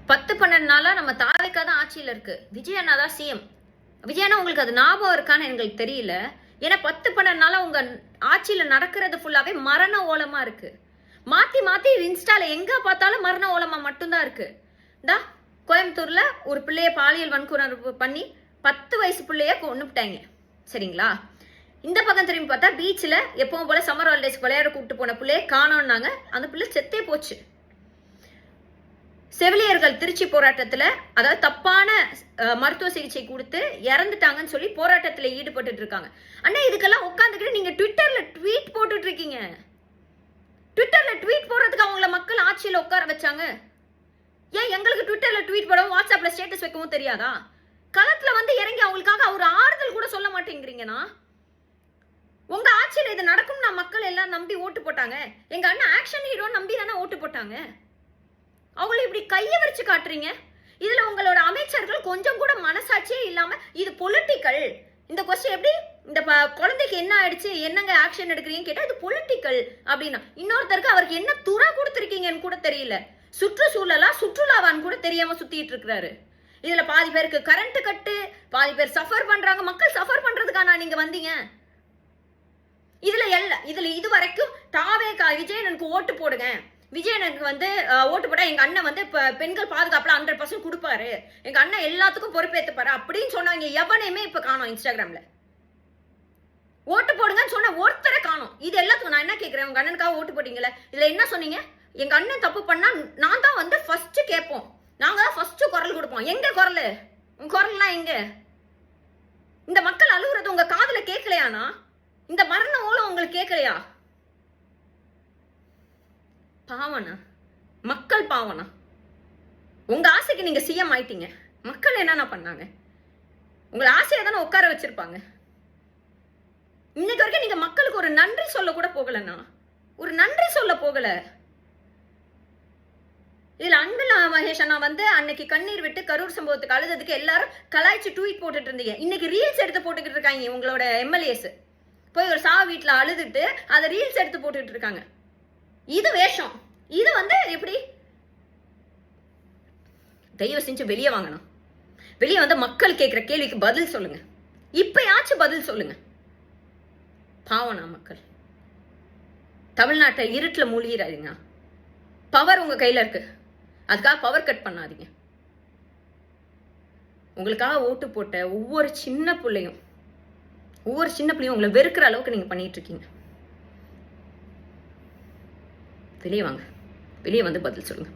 10-12 நாளா நம்ம தாவேக்கா தான் ஆட்சியில் இருக்கு. விஜய் அண்ணா தான் சிஎம். விஜய் அண்ணா உங்களுக்கு அது ஞாபகம் இருக்கான்னு எங்களுக்கு தெரியல. ஏன்னா 10-12 நாளா உங்க ஆட்சியில நடக்கிறது ஃபுல்லாவே மரண ஓலமா இருக்கு. மாத்தி மாத்தி இன்ஸ்டால எங்க பார்த்தாலும் மரண ஓலமா மட்டும்தான் இருக்கு. கோயம்புத்தூர்ல ஒரு பிள்ளைய பாலியல் வன்கொடுமை பண்ணி 10 வயசு பிள்ளைய கொன்னுட்டாங்க. சரிங்களா? இந்த பக்கம் திரும்பி பார்த்தா பீச்சில் எப்பவும் போல சம்மர் ஹாலிடேஸ் விளையாட கூப்பிட்டு போன பிள்ளைய காணோம்னாங்க. அந்த பிள்ளை செத்தே போச்சு. செவிலியர்கள் திருச்சி போராட்டத்தில், அதாவது தப்பான மருத்துவ சிகிச்சை கொடுத்து இறந்துட்டாங்கன்னு சொல்லி போராட்டத்தில் ஈடுபட்டு இருக்காங்க. அண்ணா இதுக்கெல்லாம் உட்காந்துக்கிட்டு நீங்க ட்விட்டர்ல ட்வீட் போட்டுட்டு இருக்கீங்க. ட்விட்டர்ல ட்வீட் போடுறதுக்கு அவங்கள மக்கள் ஆட்சியில் உட்கார வச்சாங்க. ஏன் எங்களுக்கு ட்விட்டர்ல ட்வீட் போடவும் வாட்ஸ்அப்ல ஸ்டேட்டஸ் வைக்கவும் தெரியாதா? களத்துல வந்து இறங்கி அவங்களுக்காக ஒரு ஆறுதல் கூட சொல்ல மாட்டேங்கிறீங்கன்னா, உங்க ஆட்சியில் இது நடக்கும் நான் மக்கள் எல்லாம் நம்பி ஓட்டு போட்டாங்க. எங்க அண்ணன் ஆக்ஷன் ஹீரோ நம்பி தானே ஓட்டு போட்டாங்க. அவங்கள இப்படி கையை வச்சு காட்டுறீங்க. இதுல உங்களோட அமைச்சர்கள் கொஞ்சம் கூட மனசாட்சியே இல்லாம இது பொலிட்டிக்கல். இந்த கொஸ்டின் எப்படி இந்த குழந்தைக்கு என்ன ஆயிடுச்சு, என்னங்க ஆக்ஷன் எடுக்கிறீங்கன்னு கேட்டா இது பொலிட்டிக்கல் அப்படின்னா, இன்னொருத்தருக்கு அவருக்கு என்ன துறை கொடுத்துருக்கீங்கன்னு கூட தெரியல. சுற்றுச்சூழலா சுற்றுலாவான்னு கூட தெரியாம சுத்திட்டு இருக்கிறாரு. இதுல பாதி பேருக்கு கரண்ட் கட்டு, பாதி பேர் சஃபர் பண்றாங்க. மக்கள் சஃபர் பண்றதுக்கான நீங்க வந்தீங்க. இதுல இது வரைக்கும் தாவேக்கா விஜயனுக்கு ஓட்டு போடுங்க, விஜயனுக்கு வந்து ஓட்டு போட்டா எங்க அண்ணன் வந்து பெண்கள் பாதுகாப்புல 100% கொடுப்பாரு, எங்க அண்ணன் எல்லாத்துக்கும் பொறுப்பேற்றுப்பாரு அப்படின்னு சொன்னாங்க. எவனையுமே இப்ப காணோம். இன்ஸ்டாகிராம்ல ஓட்டு போடுங்கன்னு சொன்ன ஒருத்தரை காணோம். இது எல்லாத்துக்கும் நான் என்ன கேட்கிறேன், உங்க அண்ணனுக்காக ஓட்டு போட்டீங்கல்ல, இதுல என்ன சொன்னீங்க? எங்க அண்ணன் தப்பு பண்ணா நான் தான் வந்து ஃபர்ஸ்ட் கேட்போம், நாங்க தான் ஃபர்ஸ்ட் குரல் கொடுப்போம். எங்க குரல்? உங்க குரல்லாம் எங்க? இந்த மக்கள் அழுகுறது உங்க காதுல கேட்கலையானா? இந்த மரண ஓலம் உங்களுக்கு கேட்கலையா? பாவனா? மக்கள் பாவனா? உங்க ஆசைக்கு நீங்க சிஎம் ஆயிட்டீங்க. மக்கள் என்னென்ன பண்ணாங்க? உங்களை ஆசையை தானே உட்கார வச்சிருப்பாங்க. இன்னைக்கு வரைக்கும் நீங்க மக்களுக்கு ஒரு நன்றி சொல்ல கூட போகலன்னா, ஒரு நன்றி சொல்ல போகல. இதுல அன்பில் மகேஷ் அண்ணா வந்து அன்னைக்கு கண்ணீர் விட்டு கரூர் சம்பவத்துக்கு அழுததுக்கு எல்லாரும் கலாய்ச்சி ட்வீட் போட்டுட்டு இருந்தீங்க. இன்னைக்கு ரீல்ஸ் எடுத்து போட்டுக்கிட்டு இருக்காங்க. உங்களோட எம்எல்ஏஸ் போய் ஒரு வீட்டுல அழுதுட்டு அதை ரீல்ஸ் எடுத்து போட்டுட்டு இருக்காங்க. இது வேஷம். இது வந்து எப்படி? தயவு செஞ்சு வெளியே வாங்கணும். வெளியே வந்து மக்கள் கேட்கிற கேள்விக்கு பதில் சொல்லுங்க. இப்பயாச்சும் பதில் சொல்லுங்க. பாவனா மக்கள் தமிழ்நாட்டை இருட்டுல மூழ்கிறாதீங்க. பவர் உங்க கையில இருக்கு, அதுக்காக பவர் கட் பண்ணாதீங்க. உங்களுக்காக ஓட்டு போட்ட ஒவ்வொரு சின்ன பிள்ளையும் உங்களை வெறுக்கிற அளவுக்கு நீங்க பண்ணிட்டு இருக்கீங்க. வெளியே வாங்க. வெளியே வந்து பதில் சொல்லுங்க.